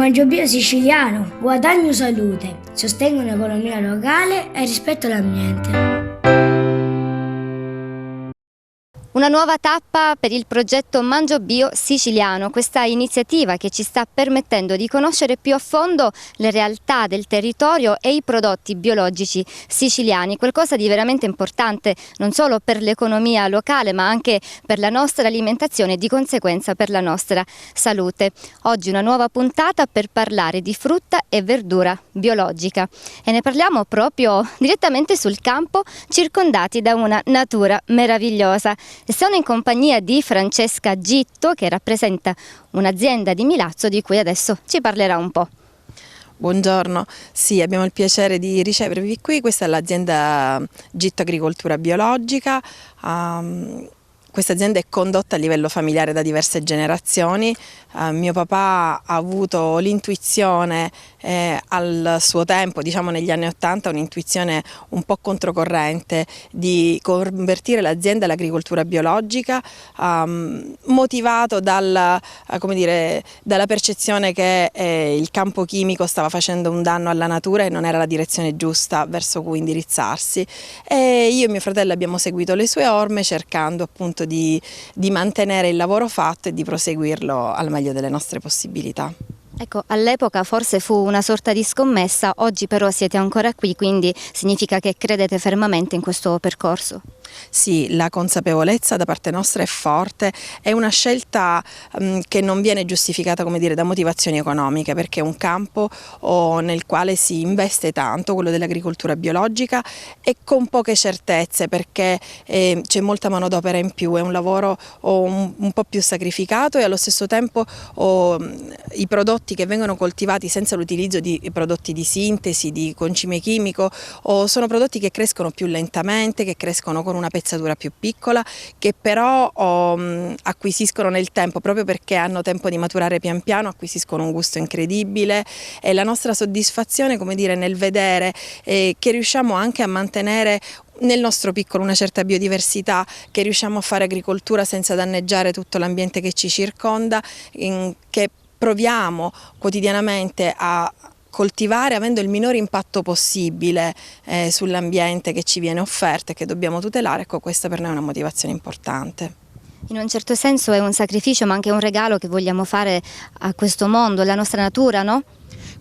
Mangio Bio Siciliano, guadagno salute, sostengo un'economia locale e rispetto l'ambiente. Una nuova tappa per il progetto Mangio Bio Siciliano, questa iniziativa che ci sta permettendo di conoscere più a fondo le realtà del territorio e i prodotti biologici siciliani, qualcosa di veramente importante non solo per l'economia locale ma anche per la nostra alimentazione e di conseguenza per la nostra salute. Oggi una nuova puntata per parlare di frutta e verdura biologica e ne parliamo proprio direttamente sul campo, circondati da una natura meravigliosa. Sono in compagnia di Francesca Gitto, che rappresenta un'azienda di Milazzo di cui adesso ci parlerà un po'. Buongiorno, sì, abbiamo il piacere di ricevervi qui. Questa è l'azienda Gitto Agricoltura Biologica. Questa azienda è condotta a livello familiare da diverse generazioni. Mio papà ha avuto l'intuizione al suo tempo, diciamo negli anni '80, un'intuizione un po' controcorrente di convertire l'azienda all'agricoltura biologica, motivato dalla percezione che il campo chimico stava facendo un danno alla natura e non era la direzione giusta verso cui indirizzarsi. E io e mio fratello abbiamo seguito le sue orme cercando appunto di mantenere il lavoro fatto e di proseguirlo al meglio delle nostre possibilità. Ecco, all'epoca forse fu una sorta di scommessa, oggi però siete ancora qui, quindi significa che credete fermamente in questo percorso? Sì, la consapevolezza da parte nostra è forte, è una scelta che non viene giustificata, come dire, da motivazioni economiche, perché è un campo nel quale si investe tanto, quello dell'agricoltura biologica, e con poche certezze, perché c'è molta manodopera in più, è un lavoro un po' più sacrificato e allo stesso tempo i prodotti che vengono coltivati senza l'utilizzo di prodotti di sintesi, di concime chimico, sono prodotti che crescono più lentamente, che crescono con una pezzatura più piccola, che però acquisiscono nel tempo, proprio perché hanno tempo di maturare pian piano, acquisiscono un gusto incredibile, e la nostra soddisfazione, come dire, nel vedere che riusciamo anche a mantenere nel nostro piccolo una certa biodiversità, che riusciamo a fare agricoltura senza danneggiare tutto l'ambiente che ci circonda, che proviamo quotidianamente a coltivare avendo il minore impatto possibile sull'ambiente che ci viene offerto e che dobbiamo tutelare. Ecco, questa per noi è una motivazione importante. In un certo senso è un sacrificio ma anche un regalo che vogliamo fare a questo mondo, alla nostra natura, no?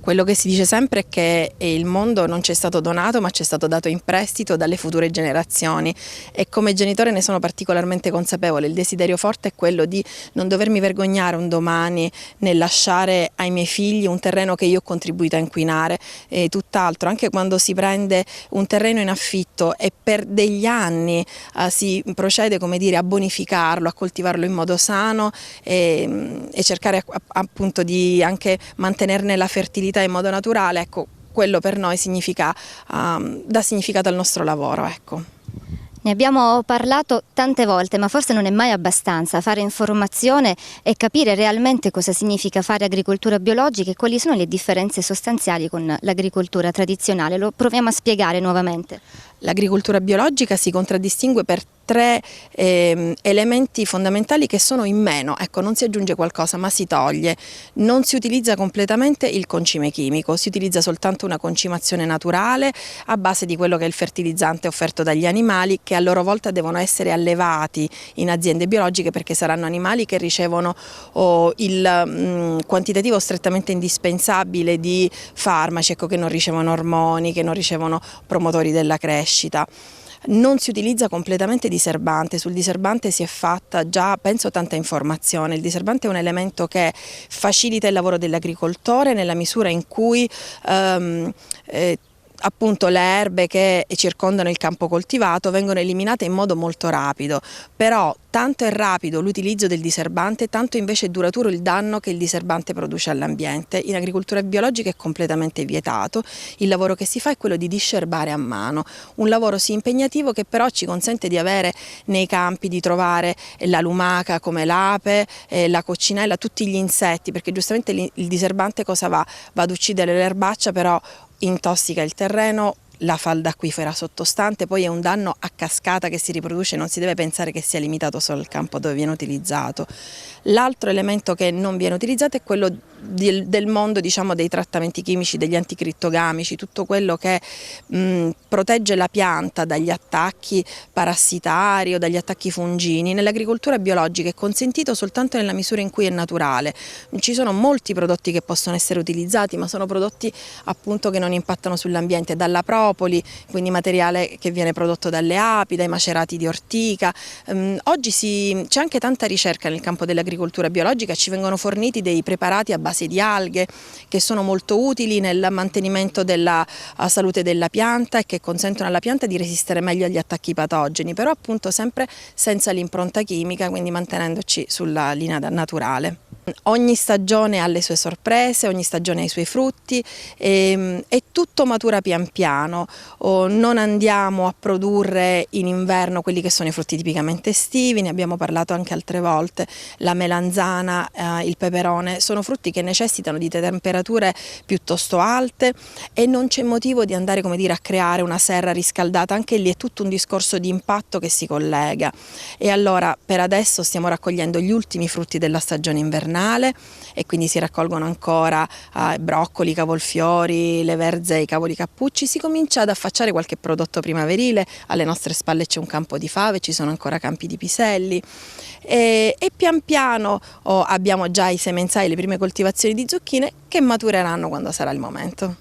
Quello che si dice sempre è che il mondo non ci è stato donato, ma ci è stato dato in prestito dalle future generazioni, e come genitore ne sono particolarmente consapevole. Il desiderio forte è quello di non dovermi vergognare un domani nel lasciare ai miei figli un terreno che io ho contribuito a inquinare, e tutt'altro. Anche quando si prende un terreno in affitto e per degli anni si procede, come dire, a bonificarlo, a coltivarlo in modo sano e cercare appunto di anche mantenerne la fertilità in modo naturale, ecco, quello per noi significa, dà significato al nostro lavoro, ecco. Ne abbiamo parlato tante volte, ma forse non è mai abbastanza fare informazione e capire realmente cosa significa fare agricoltura biologica e quali sono le differenze sostanziali con l'agricoltura tradizionale. Lo proviamo a spiegare nuovamente. L'agricoltura biologica si contraddistingue per tre elementi fondamentali che sono in meno. Ecco, non si aggiunge qualcosa ma si toglie. Non si utilizza completamente il concime chimico, si utilizza soltanto una concimazione naturale a base di quello che è il fertilizzante offerto dagli animali, che a loro volta devono essere allevati in aziende biologiche, perché saranno animali che ricevono il quantitativo strettamente indispensabile di farmaci, ecco, che non ricevono ormoni, che non ricevono promotori della crescita. Non si utilizza completamente diserbante. Sul diserbante si è fatta già, penso, tanta informazione. Il diserbante è un elemento che facilita il lavoro dell'agricoltore nella misura in cui appunto le erbe che circondano il campo coltivato vengono eliminate in modo molto rapido, però tanto è rapido l'utilizzo del diserbante, tanto invece è duraturo il danno che il diserbante produce all'ambiente. In agricoltura biologica è completamente vietato. Il lavoro che si fa è quello di diserbare a mano, un lavoro sì impegnativo, che però ci consente di avere nei campi, di trovare la lumaca come l'ape, la coccinella, tutti gli insetti, perché giustamente il diserbante cosa va? Va ad uccidere l'erbaccia, però intossica il terreno, la falda acquifera sottostante, poi è un danno a cascata che si riproduce, non si deve pensare che sia limitato solo al campo dove viene utilizzato. L'altro elemento che non viene utilizzato è quello del mondo, diciamo, dei trattamenti chimici, degli anticrittogamici, tutto quello che protegge la pianta dagli attacchi parassitari o dagli attacchi fungini. Nell'agricoltura biologica è consentito soltanto nella misura in cui è naturale. Ci sono molti prodotti che possono essere utilizzati, ma sono prodotti appunto che non impattano sull'ambiente, dalla propoli, quindi materiale che viene prodotto dalle api, dai macerati di ortica. Oggi c'è anche tanta ricerca nel campo dell'agricoltura biologica, ci vengono forniti dei preparati a base di alghe che sono molto utili nel mantenimento della salute della pianta e che consentono alla pianta di resistere meglio agli attacchi patogeni, però appunto sempre senza l'impronta chimica, quindi mantenendoci sulla linea naturale. Ogni stagione ha le sue sorprese, ogni stagione ha i suoi frutti e tutto matura pian piano. Non andiamo a produrre in inverno quelli che sono i frutti tipicamente estivi, ne abbiamo parlato anche altre volte, la melanzana, il peperone, sono frutti che necessitano di temperature piuttosto alte e non c'è motivo di andare, come dire, a creare una serra riscaldata, anche lì è tutto un discorso di impatto che si collega. E allora per adesso stiamo raccogliendo gli ultimi frutti della stagione invernale e quindi si raccolgono ancora broccoli, cavolfiori, le verze, i cavoli cappucci, si comincia ad affacciare qualche prodotto primaverile, alle nostre spalle c'è un campo di fave, ci sono ancora campi di piselli e pian piano abbiamo già i semenzai, le prime coltivazioni di zucchine che matureranno quando sarà il momento.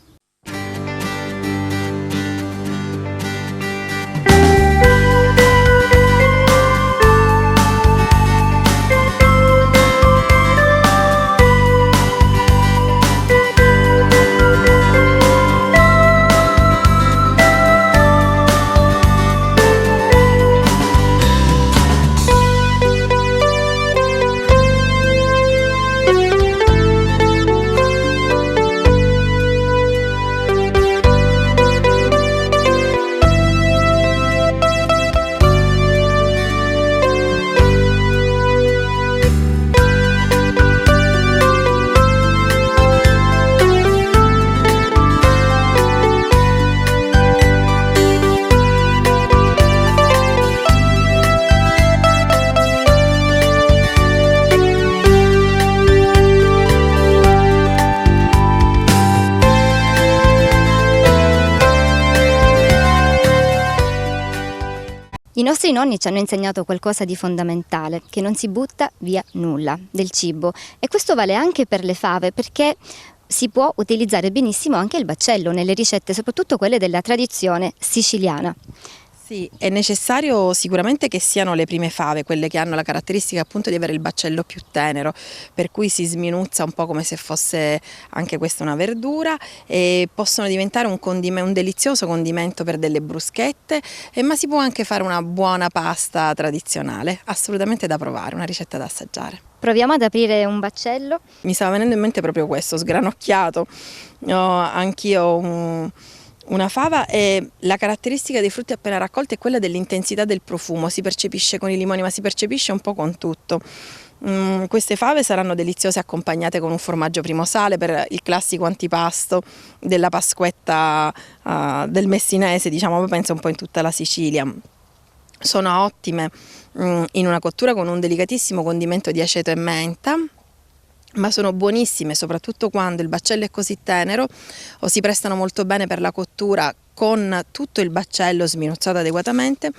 I nostri nonni ci hanno insegnato qualcosa di fondamentale, che non si butta via nulla del cibo, e questo vale anche per le fave, perché si può utilizzare benissimo anche il baccello nelle ricette, soprattutto quelle della tradizione siciliana. Sì, è necessario sicuramente che siano le prime fave, quelle che hanno la caratteristica appunto di avere il baccello più tenero, per cui si sminuzza un po' come se fosse anche questa una verdura, e possono diventare un delizioso condimento per delle bruschette, ma si può anche fare una buona pasta tradizionale, assolutamente da provare, una ricetta da assaggiare. Proviamo ad aprire un baccello. Mi stava venendo in mente proprio questo, sgranocchiato, anch'io una fava, e la caratteristica dei frutti appena raccolti è quella dell'intensità del profumo, si percepisce con i limoni ma si percepisce un po' con tutto. Queste fave saranno deliziose accompagnate con un formaggio primosale per il classico antipasto della Pasquetta del messinese, diciamo, penso un po' in tutta la Sicilia. Sono ottime in una cottura con un delicatissimo condimento di aceto e menta, ma sono buonissime soprattutto quando il baccello è così tenero, o si prestano molto bene per la cottura con tutto il baccello sminuzzato adeguatamente,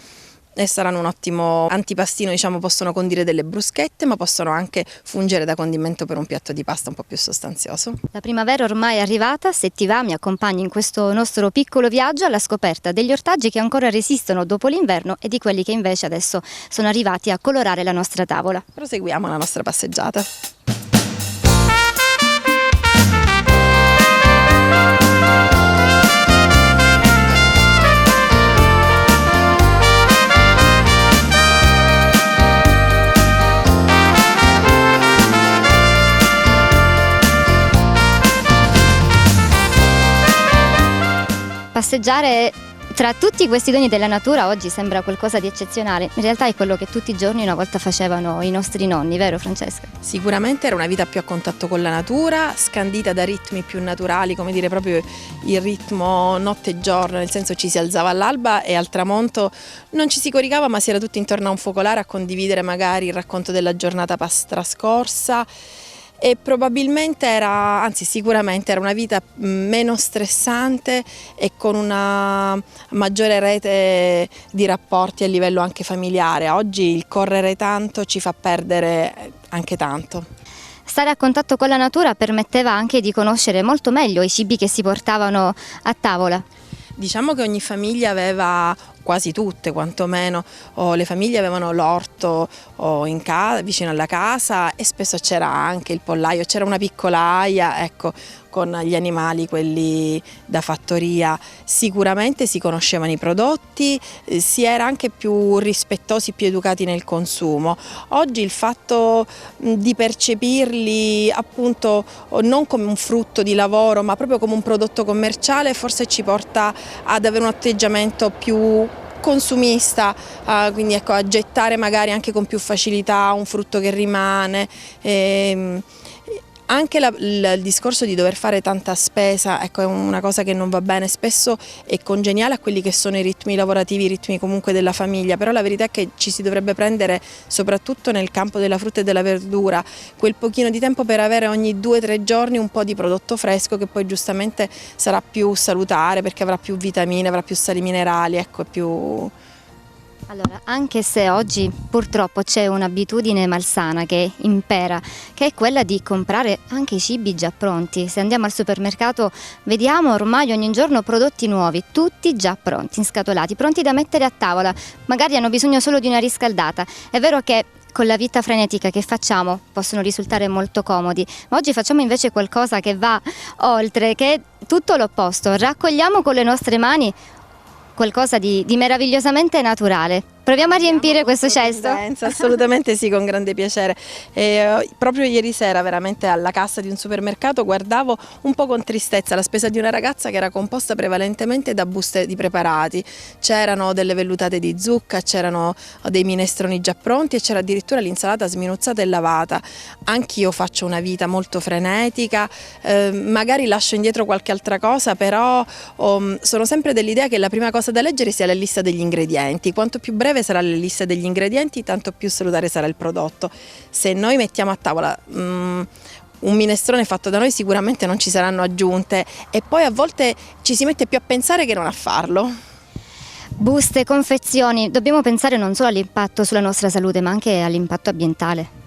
e saranno un ottimo antipastino, diciamo, possono condire delle bruschette ma possono anche fungere da condimento per un piatto di pasta un po' più sostanzioso. La primavera ormai è arrivata, se ti va mi accompagni in questo nostro piccolo viaggio alla scoperta degli ortaggi che ancora resistono dopo l'inverno e di quelli che invece adesso sono arrivati a colorare la nostra tavola. Proseguiamo la nostra passeggiata. Passeggiare Tra tutti questi doni della natura oggi sembra qualcosa di eccezionale, in realtà è quello che tutti i giorni una volta facevano i nostri nonni, vero Francesca? Sicuramente era una vita più a contatto con la natura, scandita da ritmi più naturali, come dire proprio il ritmo notte e giorno, nel senso ci si alzava all'alba e al tramonto non ci si coricava, ma si era tutti intorno a un focolare a condividere magari il racconto della giornata trascorsa. E probabilmente sicuramente era una vita meno stressante e con una maggiore rete di rapporti a livello anche familiare. Oggi il correre tanto ci fa perdere anche tanto. Stare a contatto con la natura permetteva anche di conoscere molto meglio i cibi che si portavano a tavola. Diciamo che ogni famiglia aveva, quasi tutte quantomeno, le famiglie avevano l'orto vicino alla casa e spesso c'era anche il pollaio, c'era una piccola aia, ecco, con gli animali, quelli da fattoria. Sicuramente si conoscevano i prodotti, si era anche più rispettosi, più educati nel consumo. Oggi il fatto di percepirli appunto non come un frutto di lavoro, ma proprio come un prodotto commerciale, forse ci porta ad avere un atteggiamento più consumista, quindi ecco, a gettare magari anche con più facilità un frutto che rimane. Anche il discorso di dover fare tanta spesa, ecco, è una cosa che non va bene, spesso è congeniale a quelli che sono i ritmi lavorativi, i ritmi comunque della famiglia, però la verità è che ci si dovrebbe prendere, soprattutto nel campo della frutta e della verdura, quel pochino di tempo per avere ogni 2-3 giorni un po' di prodotto fresco che poi giustamente sarà più salutare perché avrà più vitamine, avrà più sali minerali, ecco, è più... Allora, anche se oggi purtroppo c'è un'abitudine malsana che impera, che è quella di comprare anche i cibi già pronti. Se andiamo al supermercato vediamo ormai ogni giorno prodotti nuovi, tutti già pronti, inscatolati, pronti da mettere a tavola, magari hanno bisogno solo di una riscaldata. È vero che con la vita frenetica che facciamo possono risultare molto comodi, ma oggi facciamo invece qualcosa che va oltre, che è tutto l'opposto. Raccogliamo con le nostre mani qualcosa di meravigliosamente naturale. Proviamo a riempire questo cesto? Assolutamente sì, con grande piacere. Proprio ieri sera veramente alla cassa di un supermercato guardavo un po' con tristezza la spesa di una ragazza che era composta prevalentemente da buste di preparati. C'erano delle vellutate di zucca, c'erano dei minestroni già pronti e c'era addirittura l'insalata sminuzzata e lavata. Anch'io faccio una vita molto frenetica, magari lascio indietro qualche altra cosa, però sono sempre dell'idea che la prima cosa da leggere sia la lista degli ingredienti. Quanto più breve sarà la lista degli ingredienti, tanto più salutare sarà il prodotto. Se noi mettiamo a tavola un minestrone fatto da noi, sicuramente non ci saranno aggiunte e poi a volte ci si mette più a pensare che non a farlo. Buste, confezioni, dobbiamo pensare non solo all'impatto sulla nostra salute ma anche all'impatto ambientale.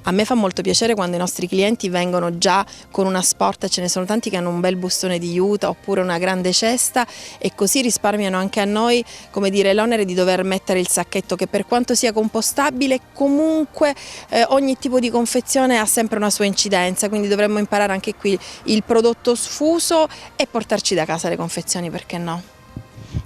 A me fa molto piacere quando i nostri clienti vengono già con una sporta, ce ne sono tanti che hanno un bel bustone di juta oppure una grande cesta e così risparmiano anche a noi, come dire, l'onere di dover mettere il sacchetto, che per quanto sia compostabile comunque ogni tipo di confezione ha sempre una sua incidenza, quindi dovremmo imparare anche qui il prodotto sfuso e portarci da casa le confezioni, perché no?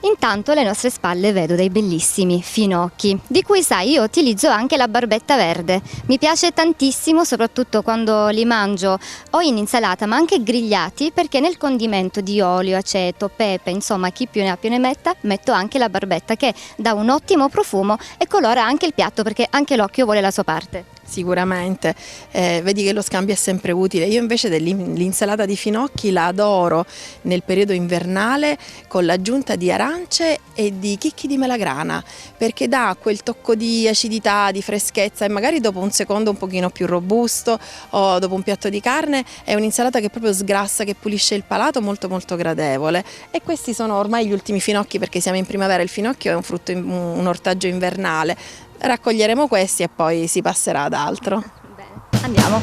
Intanto alle nostre spalle vedo dei bellissimi finocchi, di cui sai io utilizzo anche la barbetta verde. Mi piace tantissimo, soprattutto quando li mangio o in insalata ma anche grigliati, perché nel condimento di olio, aceto, pepe, insomma chi più ne ha più ne metta, metto anche la barbetta che dà un ottimo profumo e colora anche il piatto perché anche l'occhio vuole la sua parte. Sicuramente, vedi che lo scambio è sempre utile. Io invece dell'insalata di finocchi la adoro nel periodo invernale con l'aggiunta di arance e di chicchi di melagrana, perché dà quel tocco di acidità, di freschezza e magari dopo un secondo un pochino più robusto o dopo un piatto di carne è un'insalata che proprio sgrassa, che pulisce il palato, molto molto gradevole. E questi sono ormai gli ultimi finocchi, perché siamo in primavera, il finocchio è un frutto, un ortaggio invernale. Raccoglieremo questi e poi si passerà ad altro. Bene, andiamo.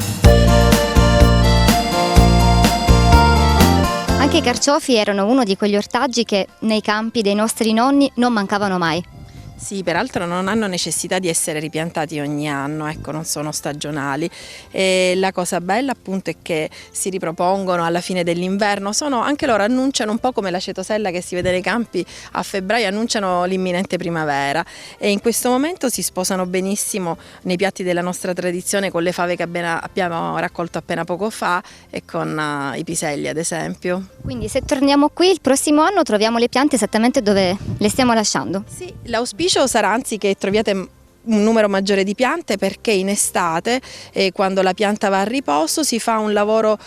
Anche i carciofi erano uno di quegli ortaggi che nei campi dei nostri nonni non mancavano mai. Sì, peraltro non hanno necessità di essere ripiantati ogni anno, ecco, non sono stagionali. E la cosa bella appunto è che si ripropongono alla fine dell'inverno, anche loro annunciano un po' come l'acetosella che si vede nei campi a febbraio, annunciano l'imminente primavera e in questo momento si sposano benissimo nei piatti della nostra tradizione con le fave che abbiamo raccolto appena poco fa e con i piselli ad esempio. Quindi se torniamo qui il prossimo anno troviamo le piante esattamente dove le stiamo lasciando? Sì, l'auspicio sarà anzi che troviate un numero maggiore di piante perché in estate, quando la pianta va a riposo, si fa un lavoro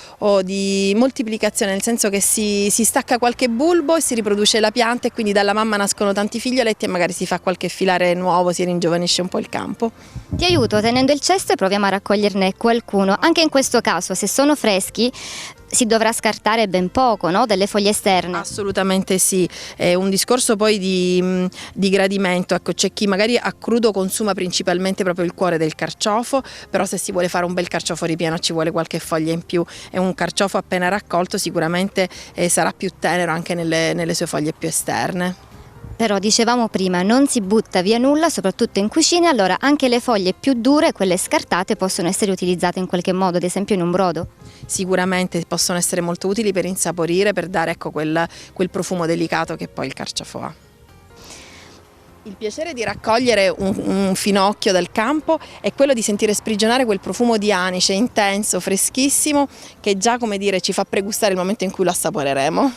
di moltiplicazione, nel senso che si stacca qualche bulbo e si riproduce la pianta e quindi dalla mamma nascono tanti figlioletti e magari si fa qualche filare nuovo, si ringiovanisce un po' il campo. Ti aiuto tenendo il cesto e proviamo a raccoglierne qualcuno. Anche in questo caso, se sono freschi, si dovrà scartare ben poco, no? Delle foglie esterne. Assolutamente sì, è un discorso poi di gradimento, ecco, c'è chi magari a crudo consuma principalmente proprio il cuore del carciofo, però se si vuole fare un bel carciofo ripieno ci vuole qualche foglia in più e un carciofo appena raccolto sicuramente sarà più tenero anche nelle sue foglie più esterne. Però dicevamo prima, non si butta via nulla, soprattutto in cucina, allora anche le foglie più dure, quelle scartate, possono essere utilizzate in qualche modo, ad esempio in un brodo. Sicuramente possono essere molto utili per insaporire, per dare ecco, quel profumo delicato che poi il carciofo ha. Il piacere di raccogliere un finocchio dal campo è quello di sentire sprigionare quel profumo di anice intenso, freschissimo, che già come dire ci fa pregustare il momento in cui lo assaporeremo.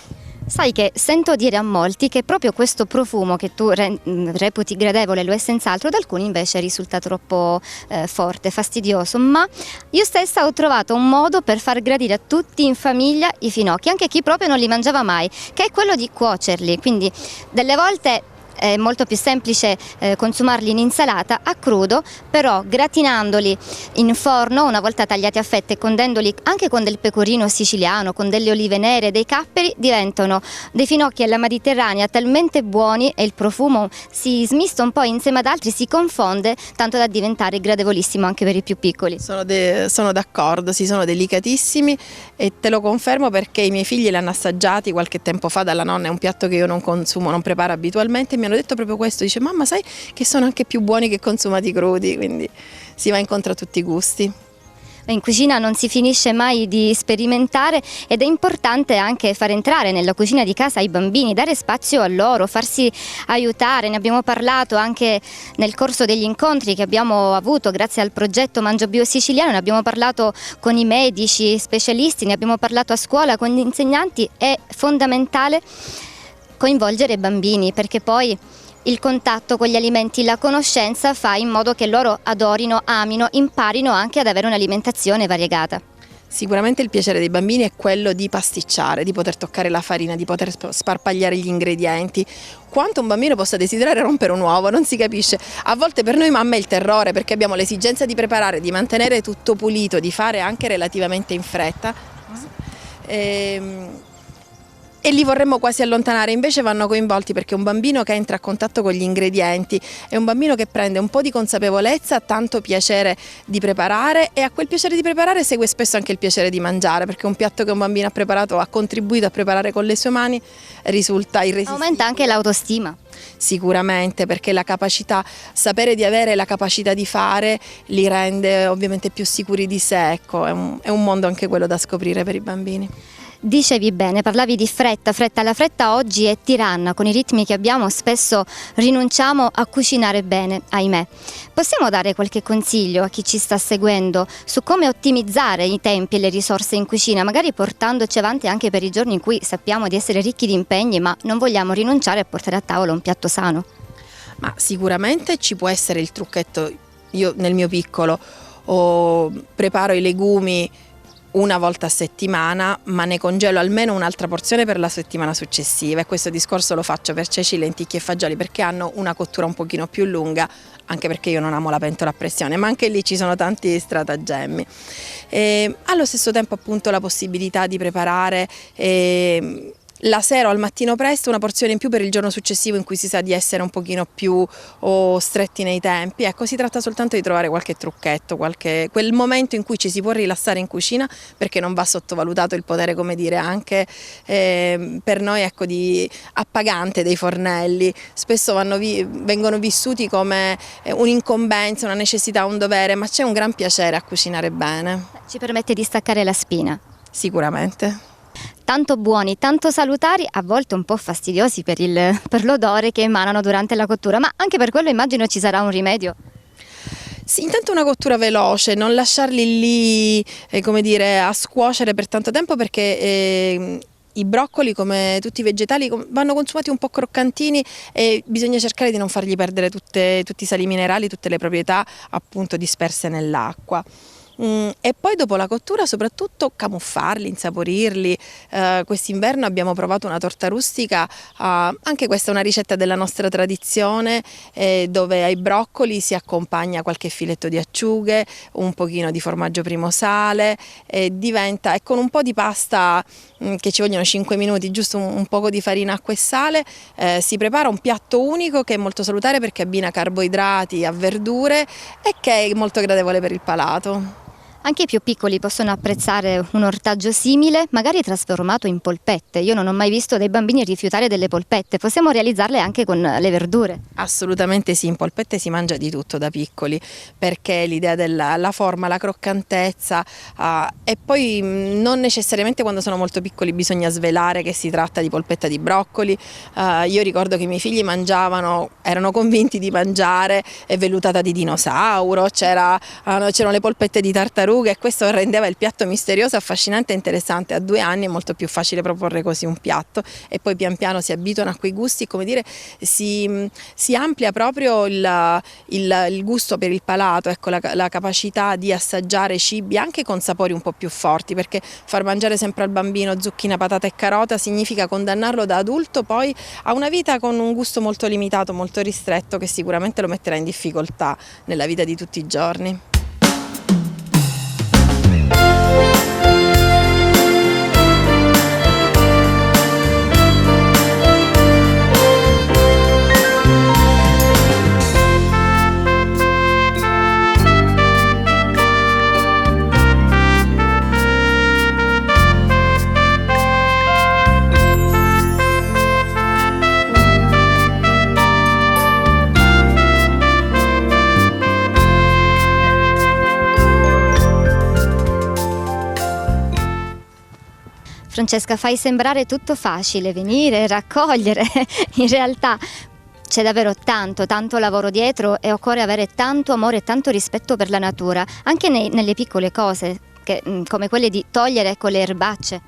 Sai che sento dire a molti che proprio questo profumo che tu reputi gradevole lo è senz'altro, ad alcuni invece risulta troppo forte, fastidioso, ma io stessa ho trovato un modo per far gradire a tutti in famiglia i finocchi, anche chi proprio non li mangiava mai, che è quello di cuocerli, quindi delle volte è molto più semplice consumarli in insalata a crudo, però gratinandoli in forno una volta tagliati a fette e condendoli anche con del pecorino siciliano, con delle olive nere, dei capperi, diventano dei finocchi alla mediterranea talmente buoni e il profumo si smista un po' insieme ad altri, si confonde tanto da diventare gradevolissimo anche per i più piccoli. Sono d'accordo, sì, sono delicatissimi e te lo confermo perché i miei figli li hanno assaggiati qualche tempo fa dalla nonna, è un piatto che io non consumo, non preparo abitualmente, mi hanno detto proprio questo, dice mamma sai che sono anche più buoni che consumati crudi, quindi si va incontro a tutti i gusti. In cucina non si finisce mai di sperimentare ed è importante anche far entrare nella cucina di casa i bambini, dare spazio a loro, farsi aiutare. Ne abbiamo parlato anche nel corso degli incontri che abbiamo avuto grazie al progetto Mangio Bio Siciliano, ne abbiamo parlato con i medici, specialisti, ne abbiamo parlato a scuola con gli insegnanti. È fondamentale coinvolgere i bambini perché poi il contatto con gli alimenti, la conoscenza fa in modo che loro adorino, amino, imparino anche ad avere un'alimentazione variegata. Sicuramente il piacere dei bambini è quello di pasticciare, di poter toccare la farina, di poter sparpagliare gli ingredienti. Quanto un bambino possa desiderare rompere un uovo non si capisce. A volte per noi mamma è il terrore perché abbiamo l'esigenza di preparare, di mantenere tutto pulito, di fare anche relativamente in fretta. E li vorremmo quasi allontanare, invece vanno coinvolti perché un bambino che entra a contatto con gli ingredienti è un bambino che prende un po' di consapevolezza, tanto piacere di preparare e a quel piacere di preparare segue spesso anche il piacere di mangiare perché un piatto che un bambino ha preparato, ha contribuito a preparare con le sue mani risulta irresistibile. Aumenta anche l'autostima. Sicuramente perché la capacità, sapere di avere la capacità di fare li rende ovviamente più sicuri di sé, ecco, è un mondo anche quello da scoprire per i bambini. Dicevi bene, parlavi di fretta, la fretta oggi è tiranna, con i ritmi che abbiamo spesso rinunciamo a cucinare bene, ahimè. Possiamo dare qualche consiglio a chi ci sta seguendo su come ottimizzare i tempi e le risorse in cucina, magari portandoci avanti anche per i giorni in cui sappiamo di essere ricchi di impegni ma non vogliamo rinunciare a portare a tavola un piatto sano? Ma sicuramente ci può essere il trucchetto, io nel mio piccolo preparo i legumi una volta a settimana, ma ne congelo almeno un'altra porzione per la settimana successiva e questo discorso lo faccio per ceci, lenticchie e fagioli perché hanno una cottura un pochino più lunga, anche perché io non amo la pentola a pressione, ma anche lì ci sono tanti stratagemmi. Allo stesso tempo appunto la possibilità di preparare la sera o al mattino presto una porzione in più per il giorno successivo in cui si sa di essere un pochino più stretti nei tempi. Ecco, si tratta soltanto di trovare qualche trucchetto, quel momento in cui ci si può rilassare in cucina, perché non va sottovalutato il potere, come dire, anche per noi, ecco, di appagante dei fornelli. Spesso vengono vissuti come un'incombenza, una necessità, un dovere, ma c'è un gran piacere a cucinare bene. Ci permette di staccare la spina. Sicuramente. Tanto buoni, tanto salutari, a volte un po' fastidiosi per l'odore che emanano durante la cottura, ma anche per quello immagino ci sarà un rimedio. Sì, intanto una cottura veloce, non lasciarli lì, come dire, a scuocere per tanto tempo, perché i broccoli, come tutti i vegetali, vanno consumati un po' croccantini e bisogna cercare di non fargli perdere tutti i sali minerali, tutte le proprietà appunto disperse nell'acqua. E poi dopo la cottura soprattutto camuffarli, insaporirli. Quest'inverno abbiamo provato una torta rustica, anche questa è una ricetta della nostra tradizione, dove ai broccoli si accompagna qualche filetto di acciughe, un pochino di formaggio primo sale, diventa, e con un po' di pasta che ci vogliono 5 minuti, giusto un poco di farina, acqua e sale, si prepara un piatto unico che è molto salutare perché abbina carboidrati a verdure e che è molto gradevole per il palato. Anche i più piccoli possono apprezzare un ortaggio simile, magari trasformato in polpette. Io non ho mai visto dei bambini rifiutare delle polpette, possiamo realizzarle anche con le verdure. Assolutamente sì, in polpette si mangia di tutto da piccoli, perché l'idea della forma, la croccantezza, e poi non necessariamente quando sono molto piccoli bisogna svelare che si tratta di polpetta di broccoli. Io ricordo che i miei figli erano convinti di mangiare vellutata di dinosauro, c'erano le polpette di tartaruga, e questo rendeva il piatto misterioso, affascinante e interessante. A 2 anni è molto più facile proporre così un piatto e poi pian piano si abituano a quei gusti, come dire, si amplia proprio il gusto per il palato, ecco, la capacità di assaggiare cibi anche con sapori un po' più forti, perché far mangiare sempre al bambino zucchina, patata e carota significa condannarlo da adulto poi a una vita con un gusto molto limitato, molto ristretto, che sicuramente lo metterà in difficoltà nella vita di tutti i giorni. Francesca, fai sembrare tutto facile, venire, raccogliere, in realtà c'è davvero tanto lavoro dietro e occorre avere tanto amore e tanto rispetto per la natura, anche nelle piccole cose, come quelle di togliere, ecco, le erbacce.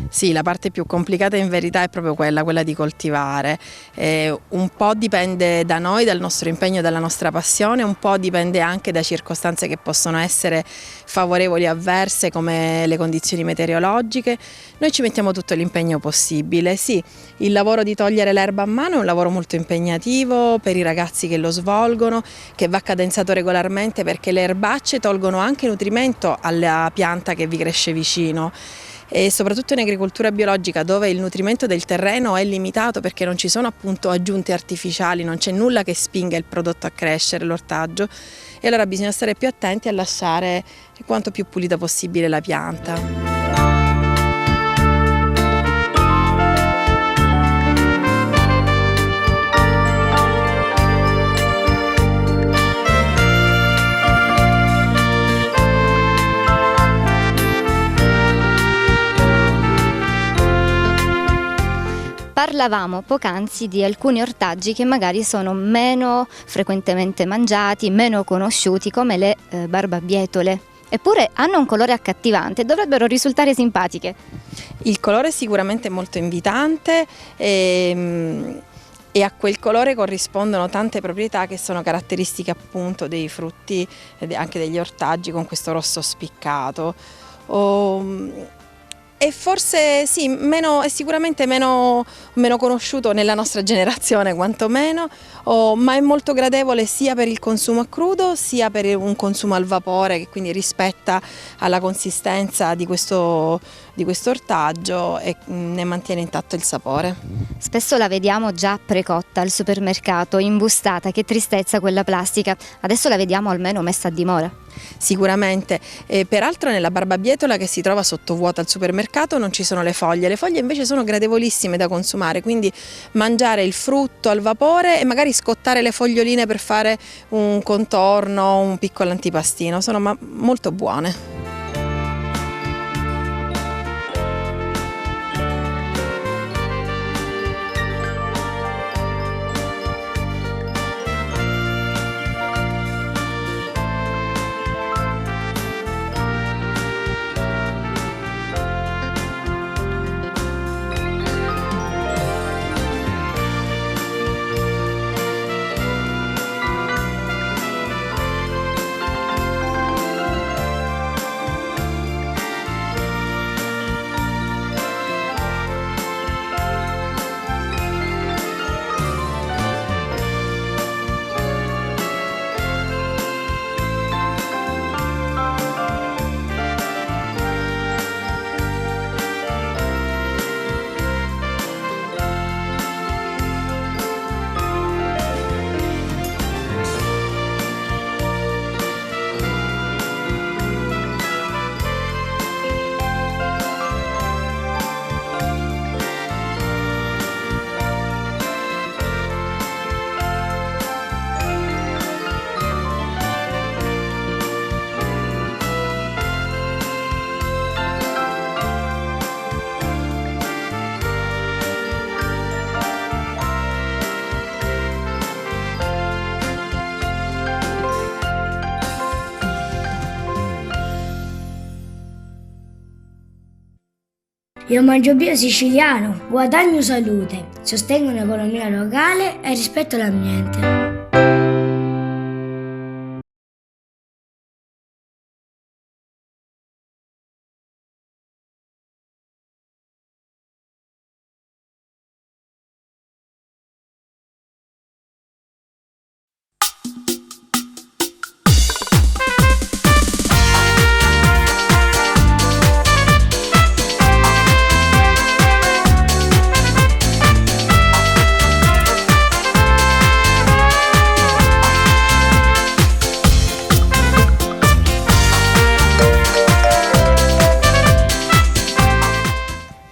Sì, la parte più complicata in verità è proprio quella di coltivare. Un po' dipende da noi, dal nostro impegno e dalla nostra passione, un po' dipende anche da circostanze che possono essere favorevoli o avverse, come le condizioni meteorologiche. Noi ci mettiamo tutto l'impegno possibile. Sì, il lavoro di togliere l'erba a mano è un lavoro molto impegnativo per i ragazzi che lo svolgono, che va cadenzato regolarmente, perché le erbacce tolgono anche nutrimento alla pianta che vi cresce vicino. E soprattutto in agricoltura biologica, dove il nutrimento del terreno è limitato perché non ci sono appunto aggiunte artificiali, non c'è nulla che spinga il prodotto a crescere, l'ortaggio, e allora bisogna stare più attenti a lasciare quanto più pulita possibile la pianta. Parlavamo poc'anzi di alcuni ortaggi che magari sono meno frequentemente mangiati, meno conosciuti, come le barbabietole. Eppure hanno un colore accattivante, dovrebbero risultare simpatiche. Il colore è sicuramente molto invitante e a quel colore corrispondono tante proprietà che sono caratteristiche appunto dei frutti e anche degli ortaggi, con questo rosso spiccato. E forse sì, è sicuramente meno conosciuto nella nostra generazione quantomeno, ma è molto gradevole sia per il consumo a crudo sia per un consumo al vapore, che quindi rispetta alla consistenza di questo di questo ortaggio e ne mantiene intatto il sapore. Spesso la vediamo già precotta al supermercato, imbustata, che tristezza quella plastica. Adesso la vediamo almeno messa a dimora. Sicuramente, peraltro nella barbabietola che si trova sottovuota al supermercato non ci sono le foglie invece sono gradevolissime da consumare, quindi mangiare il frutto al vapore e magari scottare le foglioline per fare un contorno, un piccolo antipastino, sono molto buone. Io mangio bio siciliano, guadagno salute, sostengo un'economia locale e rispetto l'ambiente.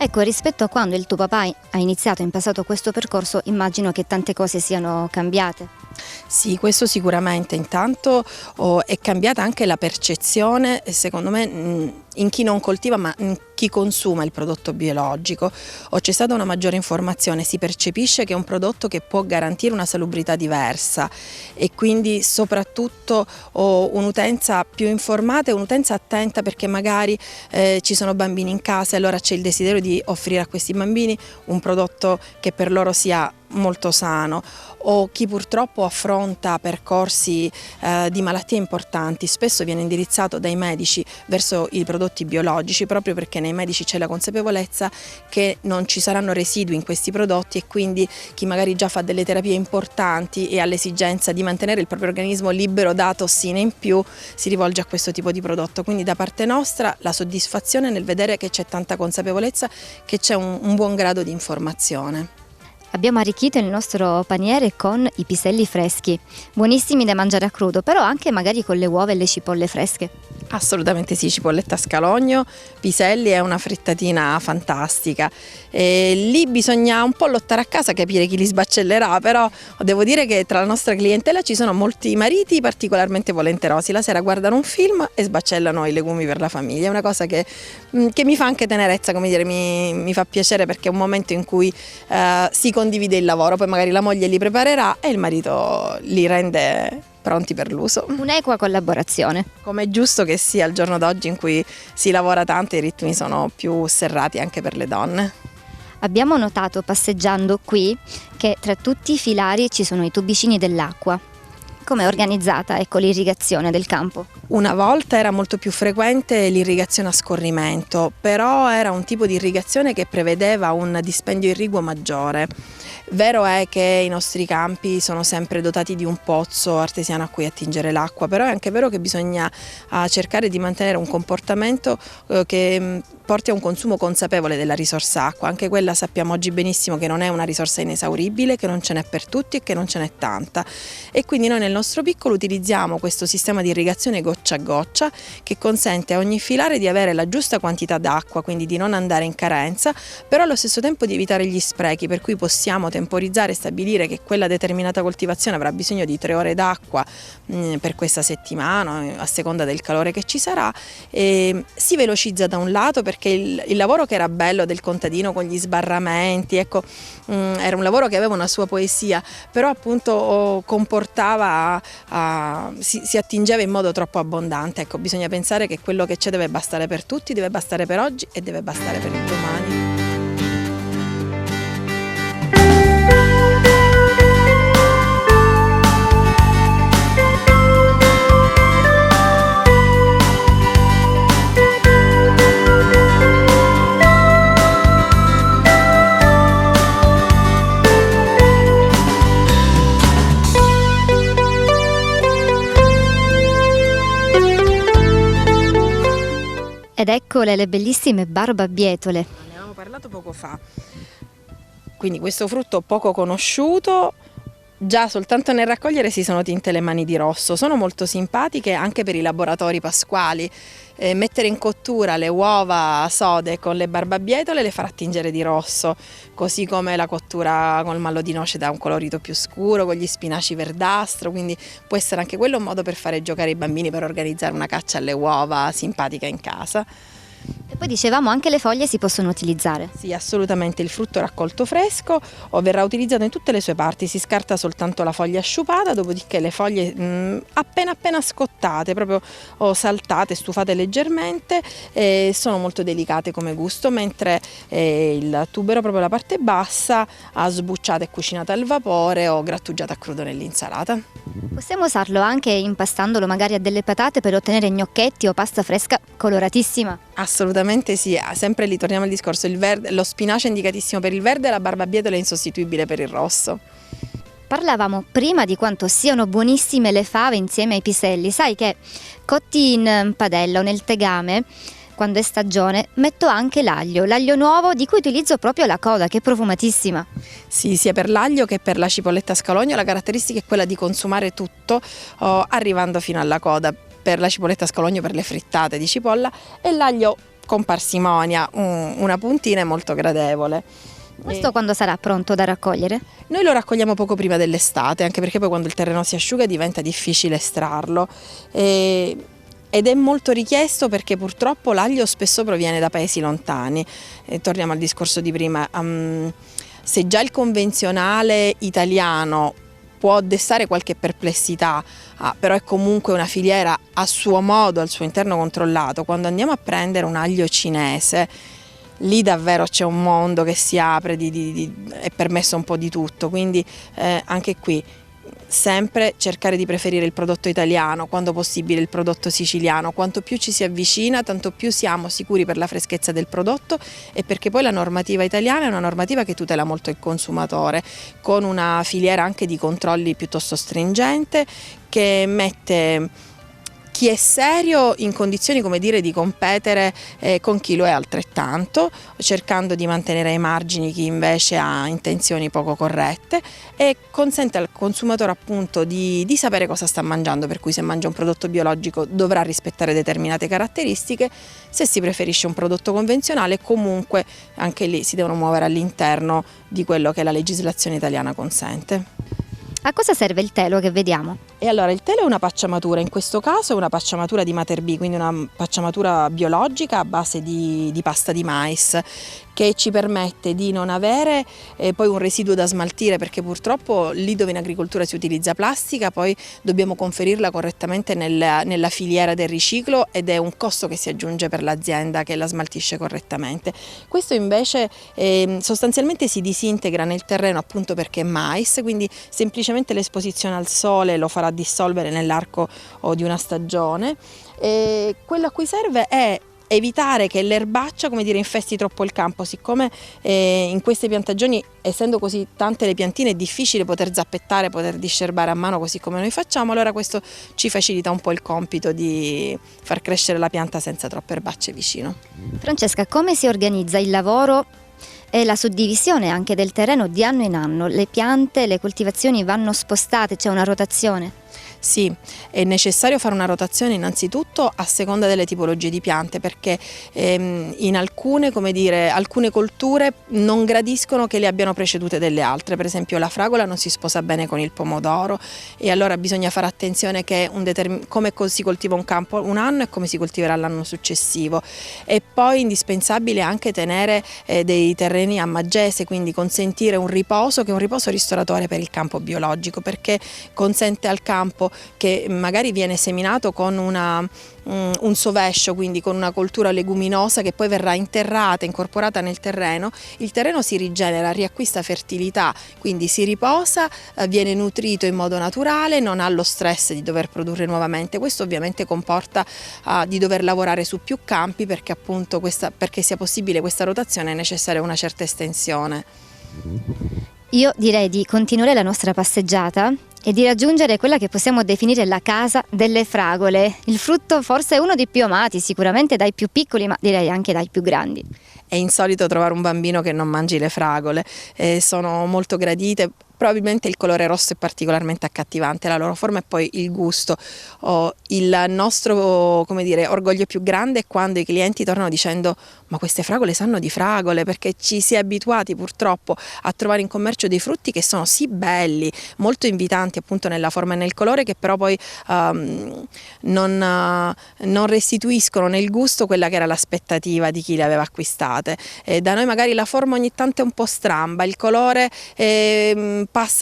Ecco, rispetto a quando il tuo papà ha iniziato in passato questo percorso, immagino che tante cose siano cambiate. Sì, questo sicuramente. Intanto è cambiata anche la percezione, secondo me, in chi non coltiva ma in chi consuma il prodotto biologico. C'è stata una maggiore informazione, si percepisce che è un prodotto che può garantire una salubrità diversa e quindi soprattutto un'utenza più informata e un'utenza attenta, perché magari ci sono bambini in casa e allora c'è il desiderio di offrire a questi bambini un prodotto che per loro sia molto sano, o chi purtroppo affronta percorsi di malattie importanti. Spesso viene indirizzato dai medici verso i prodotti biologici, proprio perché nei medici c'è la consapevolezza che non ci saranno residui in questi prodotti, e quindi chi magari già fa delle terapie importanti e ha l'esigenza di mantenere il proprio organismo libero da tossine in più si rivolge a questo tipo di prodotto. Quindi da parte nostra la soddisfazione nel vedere che c'è tanta consapevolezza, che c'è un buon grado di informazione. Abbiamo arricchito il nostro paniere con i piselli freschi, buonissimi da mangiare a crudo, però anche magari con le uova e le cipolle fresche. Assolutamente sì, cipolletta a scalogno, piselli è una frittatina fantastica. Lì bisogna un po' lottare a casa, capire chi li sbaccellerà, però devo dire che tra la nostra clientela ci sono molti mariti particolarmente volenterosi. La sera guardano un film e sbaccellano i legumi per la famiglia. È una cosa che mi fa anche tenerezza, come dire, mi fa piacere, perché è un momento in cui si condivide il lavoro, poi magari la moglie li preparerà e il marito li rende pronti per l'uso. Un'equa collaborazione. Come è giusto che sia al giorno d'oggi, in cui si lavora tanto e i ritmi sono più serrati anche per le donne. Abbiamo notato passeggiando qui che tra tutti i filari ci sono i tubicini dell'acqua. Com'è organizzata, ecco, l'irrigazione del campo? Una volta era molto più frequente l'irrigazione a scorrimento, però era un tipo di irrigazione che prevedeva un dispendio irriguo maggiore. Vero è che i nostri campi sono sempre dotati di un pozzo artesiano a cui attingere l'acqua, però è anche vero che bisogna cercare di mantenere un comportamento che porti a un consumo consapevole della risorsa acqua. Anche quella sappiamo oggi benissimo che non è una risorsa inesauribile, che non ce n'è per tutti e che non ce n'è tanta, e quindi noi nel nostro piccolo utilizziamo questo sistema di irrigazione goccia a goccia che consente a ogni filare di avere la giusta quantità d'acqua, quindi di non andare in carenza, però allo stesso tempo di evitare gli sprechi, per cui possiamo temporizzare e stabilire che quella determinata coltivazione avrà bisogno di 3 ore d'acqua per questa settimana, a seconda del calore che ci sarà. E si velocizza da un lato perché il lavoro che era bello del contadino con gli sbarramenti, ecco, era un lavoro che aveva una sua poesia, però appunto comportava, si attingeva in modo troppo abbondante. Ecco, bisogna pensare che quello che c'è deve bastare per tutti, deve bastare per oggi e deve bastare per il domani. Ed eccole le bellissime barbabietole. Ne avevamo parlato poco fa. Quindi questo frutto poco conosciuto, già soltanto nel raccogliere si sono tinte le mani di rosso. Sono molto simpatiche anche per i laboratori pasquali. Mettere in cottura le uova sode con le barbabietole le farà tingere di rosso, così come la cottura con il mallo di noce dà un colorito più scuro, con gli spinaci verdastro, quindi può essere anche quello un modo per fare giocare i bambini, per organizzare una caccia alle uova simpatica in casa. E poi dicevamo anche le foglie si possono utilizzare. Sì, assolutamente, il frutto raccolto fresco verrà utilizzato in tutte le sue parti, si scarta soltanto la foglia asciugata, dopodiché le foglie appena scottate, proprio o saltate, stufate leggermente, sono molto delicate come gusto, mentre il tubero, proprio la parte bassa, sbucciata e cucinata al vapore o grattugiata a crudo nell'insalata. Possiamo usarlo anche impastandolo magari a delle patate per ottenere gnocchetti o pasta fresca coloratissima. Assolutamente sì, sempre lì torniamo al discorso, il verde, lo spinacio è indicatissimo per il verde e la barbabietola è insostituibile per il rosso. Parlavamo prima di quanto siano buonissime le fave insieme ai piselli. Sai che cotti in padella o nel tegame, quando è stagione, metto anche l'aglio nuovo di cui utilizzo proprio la coda, che è profumatissima. Sì, sia per l'aglio che per la cipolletta scalogno la caratteristica è quella di consumare tutto arrivando fino alla coda. Per la cipolletta scalogno per le frittate di cipolla, e l'aglio con parsimonia, una puntina è molto gradevole. Questo quando sarà pronto da raccogliere? Noi lo raccogliamo poco prima dell'estate, anche perché poi quando il terreno si asciuga diventa difficile estrarlo. Ed è molto richiesto perché purtroppo l'aglio spesso proviene da paesi lontani. Torniamo al discorso di prima, se già il convenzionale italiano può destare qualche perplessità, però è comunque una filiera a suo modo, al suo interno controllato. Quando andiamo a prendere un aglio cinese, lì davvero c'è un mondo che si apre, è permesso un po' di tutto, quindi anche qui sempre cercare di preferire il prodotto italiano, quando possibile il prodotto siciliano. Quanto più ci si avvicina, tanto più siamo sicuri per la freschezza del prodotto, e perché poi la normativa italiana è una normativa che tutela molto il consumatore, con una filiera anche di controlli piuttosto stringente, che mette chi è serio in condizioni, come dire, di competere con chi lo è altrettanto, cercando di mantenere ai margini chi invece ha intenzioni poco corrette, e consente al consumatore appunto di sapere cosa sta mangiando, per cui se mangia un prodotto biologico dovrà rispettare determinate caratteristiche, se si preferisce un prodotto convenzionale comunque anche lì si devono muovere all'interno di quello che la legislazione italiana consente. A cosa serve il telo che vediamo? E allora il telo è una pacciamatura, in questo caso è una pacciamatura di Mater B, quindi una pacciamatura biologica a base di pasta di mais, che ci permette di non avere poi un residuo da smaltire, perché purtroppo lì dove in agricoltura si utilizza plastica poi dobbiamo conferirla correttamente nella filiera del riciclo, ed è un costo che si aggiunge per l'azienda che la smaltisce correttamente. Questo invece sostanzialmente si disintegra nel terreno appunto perché è mais, quindi semplicemente l'esposizione al sole lo farà dissolvere nell'arco di una stagione. Quello a cui serve è evitare che l'erbaccia, come dire, infesti troppo il campo. Siccome in queste piantagioni, essendo così tante le piantine, è difficile poter zappettare, poter discerbare a mano così come noi facciamo, allora questo ci facilita un po' il compito di far crescere la pianta senza troppe erbacce vicino. Francesca, come si organizza il lavoro e la suddivisione anche del terreno di anno in anno? Le piante, le coltivazioni vanno spostate, c'è una rotazione? Sì, è necessario fare una rotazione innanzitutto a seconda delle tipologie di piante, perché in alcune, come dire, alcune colture non gradiscono che le abbiano precedute delle altre. Per esempio la fragola non si sposa bene con il pomodoro, e allora bisogna fare attenzione che come si coltiva un campo un anno e come si coltiverà l'anno successivo. E poi è indispensabile anche tenere dei terreni a maggese, quindi consentire un riposo che è un riposo ristoratore per il campo biologico, perché consente al campo che magari viene seminato con un sovescio, quindi con una coltura leguminosa che poi verrà interrata, incorporata nel terreno, il terreno si rigenera, riacquista fertilità, quindi si riposa, viene nutrito in modo naturale, non ha lo stress di dover produrre nuovamente. Questo ovviamente comporta di dover lavorare su più campi, perché appunto perché sia possibile questa rotazione è necessaria una certa estensione. Io direi di continuare la nostra passeggiata e di raggiungere quella che possiamo definire la casa delle fragole. Il frutto forse è uno dei più amati, sicuramente dai più piccoli, ma direi anche dai più grandi. È insolito trovare un bambino che non mangi le fragole, sono molto gradite. Probabilmente il colore rosso è particolarmente accattivante, la loro forma e poi il gusto. Il nostro, come dire, orgoglio più grande è quando i clienti tornano dicendo: ma queste fragole sanno di fragole, perché ci si è abituati purtroppo a trovare in commercio dei frutti che sono sì belli, molto invitanti appunto nella forma e nel colore, che però poi non restituiscono nel gusto quella che era l'aspettativa di chi le aveva acquistate. Da noi magari la forma ogni tanto è un po' stramba, il colore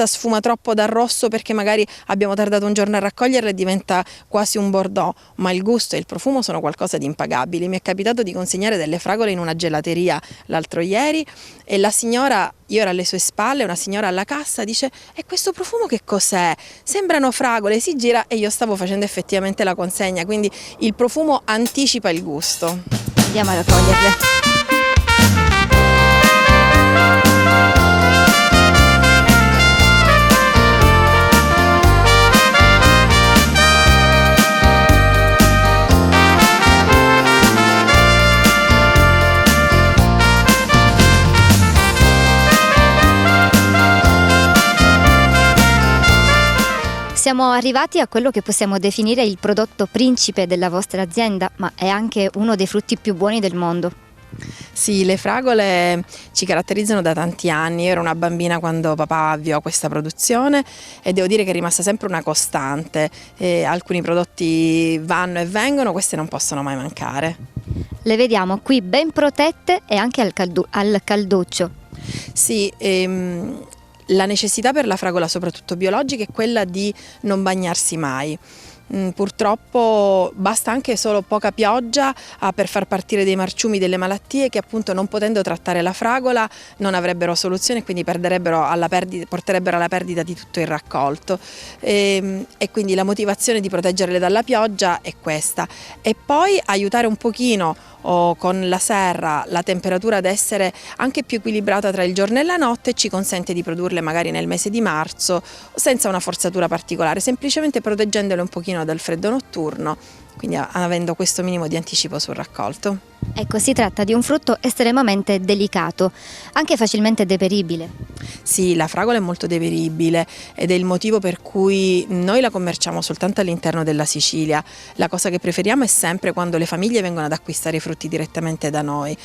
sfuma troppo dal rosso perché magari abbiamo tardato un giorno a raccoglierla e diventa quasi un bordeaux, ma il gusto e il profumo sono qualcosa di impagabili. Mi è capitato di consegnare delle fragole in una gelateria l'altro ieri e la signora, io ero alle sue spalle, una signora alla cassa dice: e questo profumo che cos'è? Sembrano fragole. Si gira e io stavo facendo effettivamente la consegna, quindi il profumo anticipa il gusto. Andiamo a raccoglierle. Siamo arrivati a quello che possiamo definire il prodotto principe della vostra azienda, ma è anche uno dei frutti più buoni del mondo. Sì, le fragole ci caratterizzano da tanti anni. Io ero una bambina quando papà avviò questa produzione e devo dire che è rimasta sempre una costante. Alcuni prodotti vanno e vengono, queste non possono mai mancare. Le vediamo qui ben protette e anche al calduccio. Sì, la necessità per la fragola, soprattutto biologica, è quella di non bagnarsi mai. Purtroppo basta anche solo poca pioggia per far partire dei marciumi, delle malattie che appunto, non potendo trattare la fragola, non avrebbero soluzione e quindi porterebbero alla perdita di tutto il raccolto. E quindi la motivazione di proteggerle dalla pioggia è questa. E poi aiutare un pochino con la serra la temperatura ad essere anche più equilibrata tra il giorno e la notte ci consente di produrle magari nel mese di marzo senza una forzatura particolare, semplicemente proteggendole un pochino dal freddo notturno, quindi avendo questo minimo di anticipo sul raccolto. Ecco, si tratta di un frutto estremamente delicato, anche facilmente deperibile. Sì, la fragola è molto deperibile ed è il motivo per cui noi la commerciamo soltanto all'interno della Sicilia. La cosa che preferiamo è sempre quando le famiglie vengono ad acquistare i frutti direttamente da noi,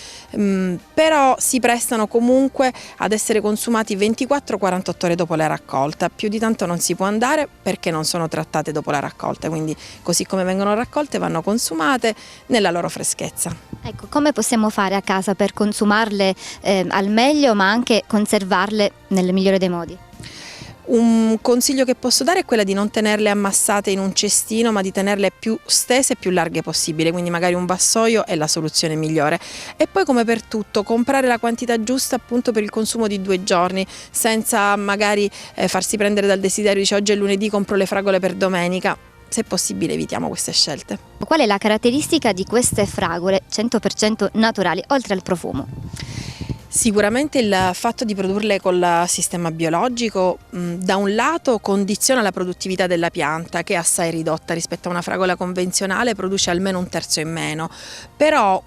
però si prestano comunque ad essere consumati 24-48 ore dopo la raccolta. Più di tanto non si può andare perché non sono trattate dopo la raccolta, quindi così come vengono raccolte vanno consumate nella loro freschezza. Ecco, come possiamo fare a casa per consumarle al meglio, ma anche conservarle nel migliore dei modi? Un consiglio che posso dare è quella di non tenerle ammassate in un cestino, ma di tenerle più stese e più larghe possibile, quindi magari un vassoio è la soluzione migliore. E poi, come per tutto, comprare la quantità giusta appunto per il consumo di 2 giorni, senza magari farsi prendere dal desiderio, dice oggi è lunedì, compro le fragole per domenica. se possibile evitiamo queste scelte. Qual è la caratteristica di queste fragole 100% naturali, oltre al profumo? Sicuramente il fatto di produrle col sistema biologico da un lato condiziona la produttività della pianta, che è assai ridotta rispetto a una fragola convenzionale, produce almeno un terzo in meno, però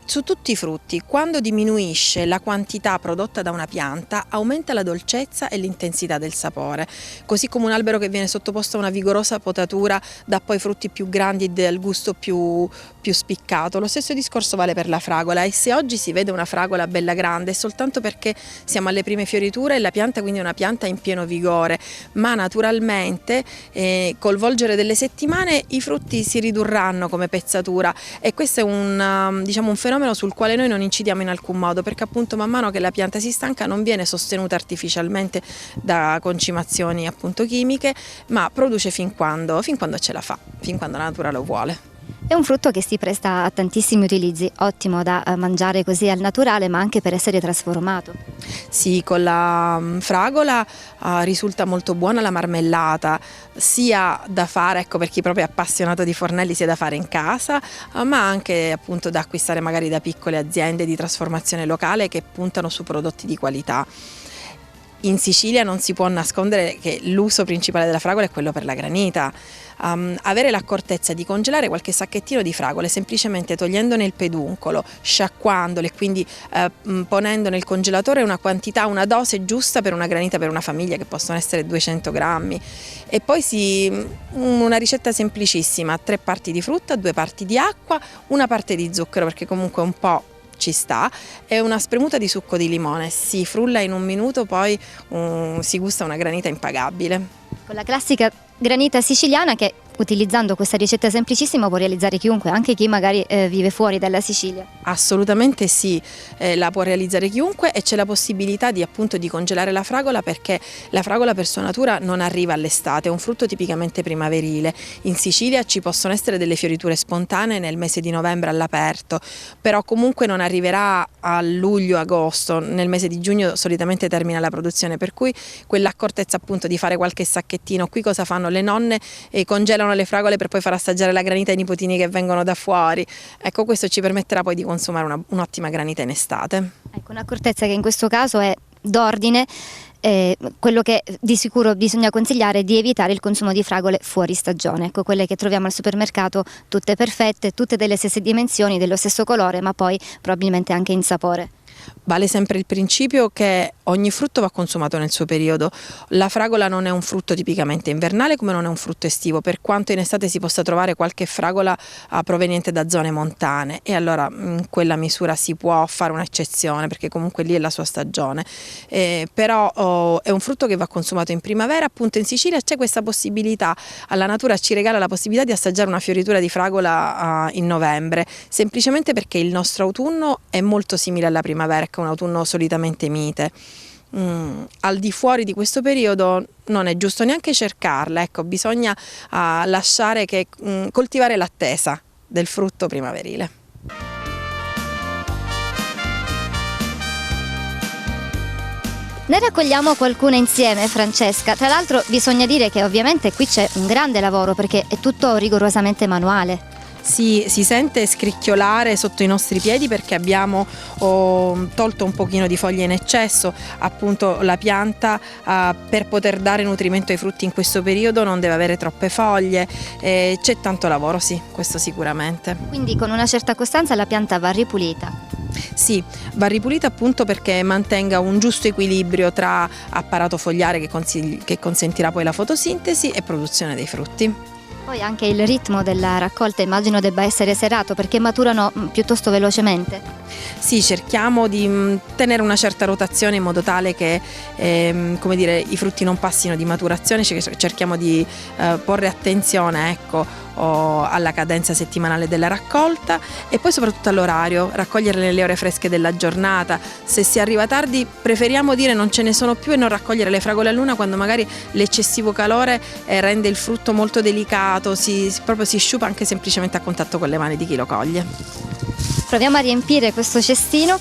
su tutti i frutti, quando diminuisce la quantità prodotta da una pianta, aumenta la dolcezza e l'intensità del sapore, così come un albero che viene sottoposto a una vigorosa potatura dà poi frutti più grandi e del gusto più spiccato. Lo stesso discorso vale per la fragola, e se oggi si vede una fragola bella grande è soltanto perché siamo alle prime fioriture e la pianta quindi è una pianta in pieno vigore, ma naturalmente col volgere delle settimane i frutti si ridurranno come pezzatura, e questo è un fenomeno sul quale noi non incidiamo in alcun modo, perché appunto man mano che la pianta si stanca non viene sostenuta artificialmente da concimazioni appunto chimiche, ma produce fin quando ce la fa, fin quando la natura lo vuole. È un frutto che si presta a tantissimi utilizzi, ottimo da mangiare così al naturale, ma anche per essere trasformato. Sì, con la fragola risulta molto buona la marmellata, sia da fare, ecco, per chi proprio è appassionato di fornelli, sia da fare in casa, ma anche appunto da acquistare magari da piccole aziende di trasformazione locale che puntano su prodotti di qualità. In Sicilia non si può nascondere che l'uso principale della fragola è quello per la granita. Avere l'accortezza di congelare qualche sacchettino di fragole semplicemente togliendone il peduncolo, sciacquandole e quindi ponendo nel congelatore una dose giusta per una granita per una famiglia, che possono essere 200 grammi. E poi una ricetta semplicissima: 3 parti di frutta, 2 parti di acqua, 1 parte di zucchero, perché comunque un po' ci sta, e una spremuta di succo di limone. Si frulla in 1 minuto, poi si gusta una granita impagabile. Con la classica granita siciliana che, utilizzando questa ricetta semplicissima, può realizzare chiunque, anche chi magari vive fuori dalla Sicilia. Assolutamente sì, la può realizzare chiunque, e c'è la possibilità di congelare la fragola, perché la fragola per sua natura non arriva all'estate, è un frutto tipicamente primaverile. In Sicilia ci possono essere delle fioriture spontanee nel mese di novembre all'aperto, però comunque non arriverà a luglio-agosto, nel mese di giugno solitamente termina la produzione, per cui quell'accortezza appunto di fare qualche sacchettino. Qui cosa fanno le nonne? Congelano le fragole per poi far assaggiare la granita ai nipotini che vengono da fuori. Ecco, questo ci permetterà poi di consumare un'ottima granita in estate. Ecco, un'accortezza che in questo caso è d'ordine. Quello che di sicuro bisogna consigliare è di evitare il consumo di fragole fuori stagione, ecco, quelle che troviamo al supermercato, tutte perfette, tutte delle stesse dimensioni, dello stesso colore, ma poi probabilmente anche in sapore. Vale sempre il principio che ogni frutto va consumato nel suo periodo. La fragola non è un frutto tipicamente invernale, come non è un frutto estivo, per quanto in estate si possa trovare qualche fragola proveniente da zone montane, e allora in quella misura si può fare un'eccezione, perché comunque lì è la sua stagione. Però è un frutto che va consumato in primavera. Appunto in Sicilia c'è questa possibilità, la natura ci regala la possibilità di assaggiare una fioritura di fragola in novembre, semplicemente perché il nostro autunno è molto simile alla primavera, che è un autunno solitamente mite. Al di fuori di questo periodo non è giusto neanche cercarla, ecco, bisogna lasciare che coltivare l'attesa del frutto primaverile. Ne raccogliamo qualcuna insieme, Francesca. Tra l'altro bisogna dire che ovviamente qui c'è un grande lavoro, perché è tutto rigorosamente manuale. Si sente scricchiolare sotto i nostri piedi, perché abbiamo tolto un pochino di foglie in eccesso. Appunto la pianta per poter dare nutrimento ai frutti in questo periodo non deve avere troppe foglie, c'è tanto lavoro, sì, questo sicuramente. Quindi con una certa costanza la pianta va ripulita. Sì, va ripulita appunto perché mantenga un giusto equilibrio tra apparato fogliare che consentirà poi la fotosintesi e produzione dei frutti. Poi anche il ritmo della raccolta immagino debba essere serrato, perché maturano piuttosto velocemente. Sì, cerchiamo di tenere una certa rotazione in modo tale che i frutti non passino di maturazione. Cerchiamo di porre attenzione, ecco, alla cadenza settimanale della raccolta, e poi soprattutto all'orario, raccoglierle nelle ore fresche della giornata. Se si arriva tardi preferiamo dire non ce ne sono più, e non raccogliere le fragole a luna quando magari l'eccessivo calore rende il frutto molto delicato, proprio si sciupa anche semplicemente a contatto con le mani di chi lo coglie. Proviamo a riempire questo cestino.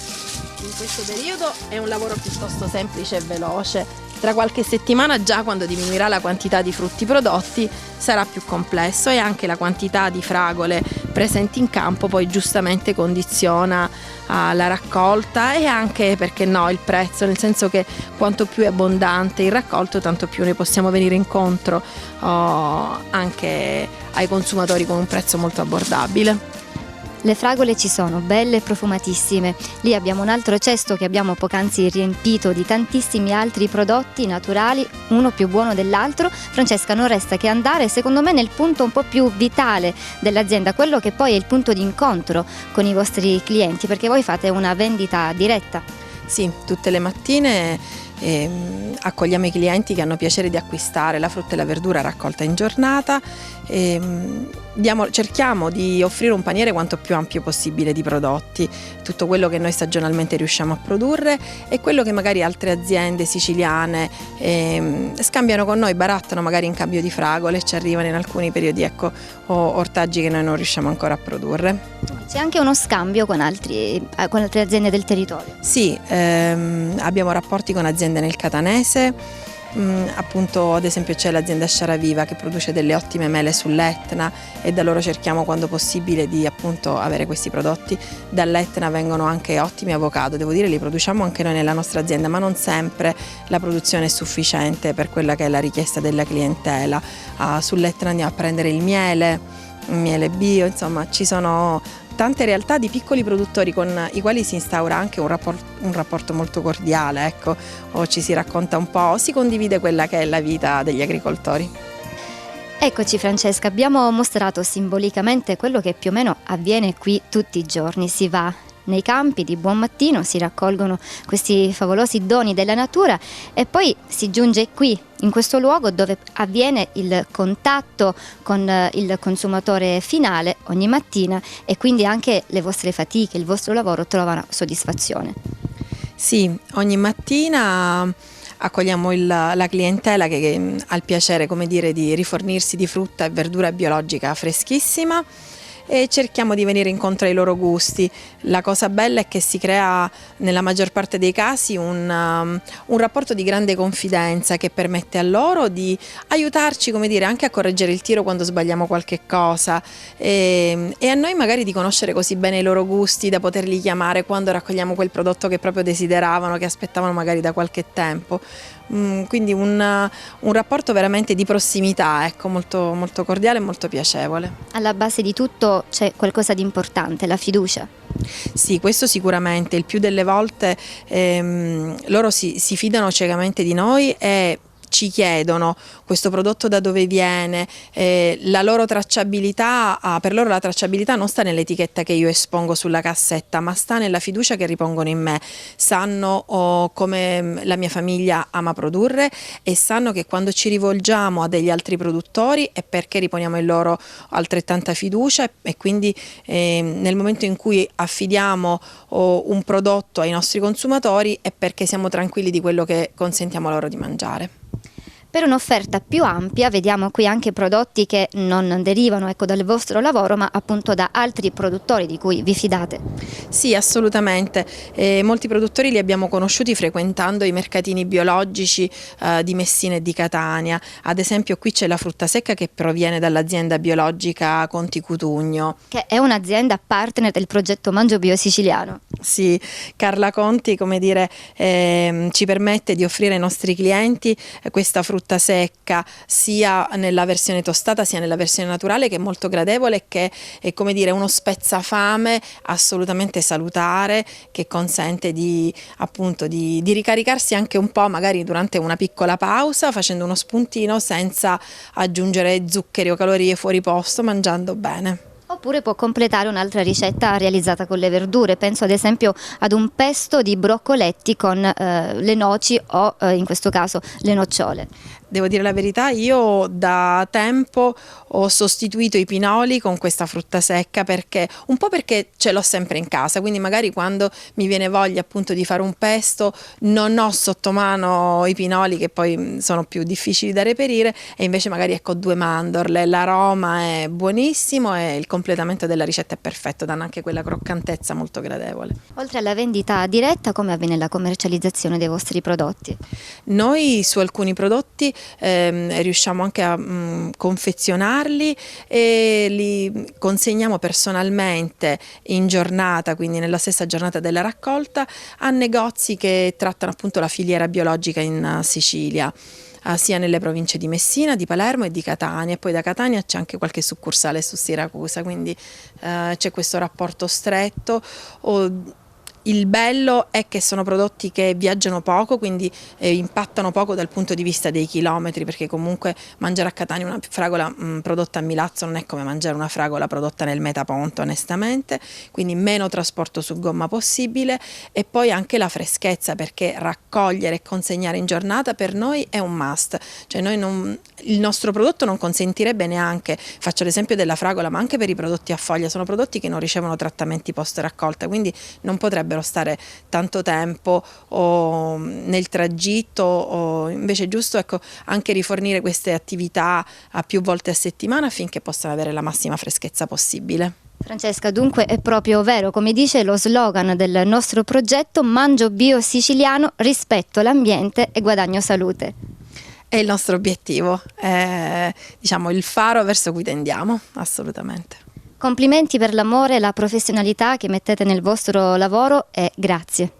In questo periodo è un lavoro piuttosto semplice e veloce. Tra qualche settimana, già quando diminuirà la quantità di frutti prodotti, sarà più complesso, e anche la quantità di fragole presenti in campo poi giustamente condiziona la raccolta, e anche, perché no, il prezzo, nel senso che quanto più è abbondante il raccolto, tanto più ne possiamo venire incontro anche ai consumatori con un prezzo molto abbordabile. Le fragole ci sono, belle e profumatissime. Lì abbiamo un altro cesto che abbiamo poc'anzi riempito di tantissimi altri prodotti naturali, uno più buono dell'altro. Francesca, non resta che andare, secondo me, nel punto un po' più vitale dell'azienda, quello che poi è il punto di incontro con i vostri clienti, perché voi fate una vendita diretta. Sì, tutte le mattine accogliamo i clienti che hanno piacere di acquistare la frutta e la verdura raccolta in giornata. Cerchiamo di offrire un paniere quanto più ampio possibile di prodotti, tutto quello che noi stagionalmente riusciamo a produrre e quello che magari altre aziende siciliane scambiano con noi, barattano magari in cambio di fragole, e ci arrivano in alcuni periodi o ortaggi che noi non riusciamo ancora a produrre. C'è anche uno scambio con altre aziende del territorio? Sì, abbiamo rapporti con aziende nel catanese. Appunto, ad esempio, c'è l'azienda Sciaraviva che produce delle ottime mele sull'Etna, e da loro cerchiamo quando possibile di appunto avere questi prodotti. Dall'Etna vengono anche ottimi avocado, devo dire li produciamo anche noi nella nostra azienda, ma non sempre la produzione è sufficiente per quella che è la richiesta della clientela. Sull'Etna andiamo a prendere il miele bio, insomma ci sono tante realtà di piccoli produttori con i quali si instaura anche un rapporto molto cordiale, ecco, o ci si racconta un po', o si condivide quella che è la vita degli agricoltori. Eccoci Francesca, abbiamo mostrato simbolicamente quello che più o meno avviene qui tutti i giorni. Si va nei campi di buon mattino, si raccolgono questi favolosi doni della natura e poi si giunge qui, in questo luogo dove avviene il contatto con il consumatore finale ogni mattina, e quindi anche le vostre fatiche, il vostro lavoro trovano soddisfazione. Sì, ogni mattina accogliamo la clientela che ha il piacere, come dire, di rifornirsi di frutta e verdura biologica freschissima, e cerchiamo di venire incontro ai loro gusti. La cosa bella è che si crea nella maggior parte dei casi un rapporto di grande confidenza che permette a loro di aiutarci, come dire, anche a correggere il tiro quando sbagliamo qualche cosa, e a noi magari di conoscere così bene i loro gusti da poterli chiamare quando raccogliamo quel prodotto che proprio desideravano, che aspettavano magari da qualche tempo. Quindi un rapporto veramente di prossimità, ecco, molto, molto cordiale e molto piacevole. Alla base di tutto c'è qualcosa di importante, la fiducia. Sì, questo sicuramente. Il più delle volte loro si fidano ciecamente di noi e ci chiedono questo prodotto da dove viene, la loro tracciabilità, per loro la tracciabilità non sta nell'etichetta che io espongo sulla cassetta, ma sta nella fiducia che ripongono in me. Sanno come la mia famiglia ama produrre, e sanno che quando ci rivolgiamo a degli altri produttori è perché riponiamo in loro altrettanta fiducia, e quindi nel momento in cui affidiamo un prodotto ai nostri consumatori è perché siamo tranquilli di quello che consentiamo loro di mangiare. Per un'offerta più ampia vediamo qui anche prodotti che non derivano, ecco, dal vostro lavoro, ma appunto da altri produttori di cui vi fidate. Sì, assolutamente. Molti produttori li abbiamo conosciuti frequentando i mercatini biologici di Messina e di Catania. Ad esempio qui c'è la frutta secca che proviene dall'azienda biologica Conti Cutugno, che è un'azienda partner del progetto Mangio Bio Siciliano. Sì, Carla Conti, come dire, ci permette di offrire ai nostri clienti questa frutta secca sia nella versione tostata sia nella versione naturale, che è molto gradevole e che è, come dire, uno spezzafame assolutamente salutare, che consente di ricaricarsi anche un po', magari durante una piccola pausa, facendo uno spuntino senza aggiungere zuccheri o calorie fuori posto, mangiando bene. Oppure può completare un'altra ricetta realizzata con le verdure, penso ad esempio ad un pesto di broccoletti con le noci o in questo caso le nocciole. Devo dire la verità, io da tempo ho sostituito i pinoli con questa frutta secca, perché ce l'ho sempre in casa, quindi magari quando mi viene voglia appunto di fare un pesto non ho sotto mano i pinoli, che poi sono più difficili da reperire, e invece magari ecco 2 mandorle, l'aroma è buonissimo e il completamento completamento della ricetta è perfetto, danno anche quella croccantezza molto gradevole. Oltre alla vendita diretta, come avviene la commercializzazione dei vostri prodotti? Noi su alcuni prodotti riusciamo anche a confezionarli e li consegniamo personalmente in giornata, quindi nella stessa giornata della raccolta, a negozi che trattano appunto la filiera biologica in Sicilia, sia nelle province di Messina, di Palermo e di Catania, e poi da Catania c'è anche qualche succursale su Siracusa, quindi c'è questo rapporto stretto. Il bello è che sono prodotti che viaggiano poco, quindi impattano poco dal punto di vista dei chilometri, perché comunque mangiare a Catania una fragola prodotta a Milazzo non è come mangiare una fragola prodotta nel Metaponto, onestamente, quindi meno trasporto su gomma possibile, e poi anche la freschezza, perché raccogliere e consegnare in giornata per noi è un must, cioè il nostro prodotto non consentirebbe neanche, faccio l'esempio della fragola, ma anche per i prodotti a foglia, sono prodotti che non ricevono trattamenti post raccolta, quindi non potrebbero stare tanto tempo o nel tragitto, o invece è giusto, ecco, anche rifornire queste attività a più volte a settimana affinché possano avere la massima freschezza possibile. Francesca, dunque è proprio vero, come dice lo slogan del nostro progetto: Mangio bio siciliano, rispetto l'ambiente e guadagno salute. È il nostro obiettivo, è, diciamo, il faro verso cui tendiamo, assolutamente. Complimenti per l'amore e la professionalità che mettete nel vostro lavoro e grazie.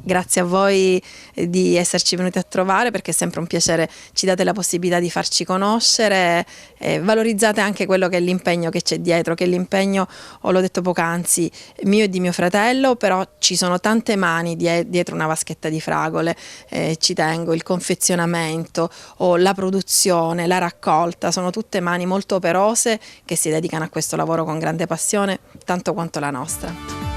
Grazie a voi di esserci venuti a trovare, perché è sempre un piacere, ci date la possibilità di farci conoscere e valorizzate anche quello che è l'impegno che c'è dietro, che l'impegno, l'ho detto poc'anzi, mio e di mio fratello, però ci sono tante mani dietro una vaschetta di fragole, ci tengo, il confezionamento o la produzione, la raccolta, sono tutte mani molto operose che si dedicano a questo lavoro con grande passione, tanto quanto la nostra.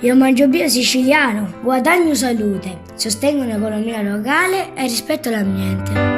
Io mangio bio siciliano, guadagno salute, sostengo un'economia locale e rispetto l'ambiente.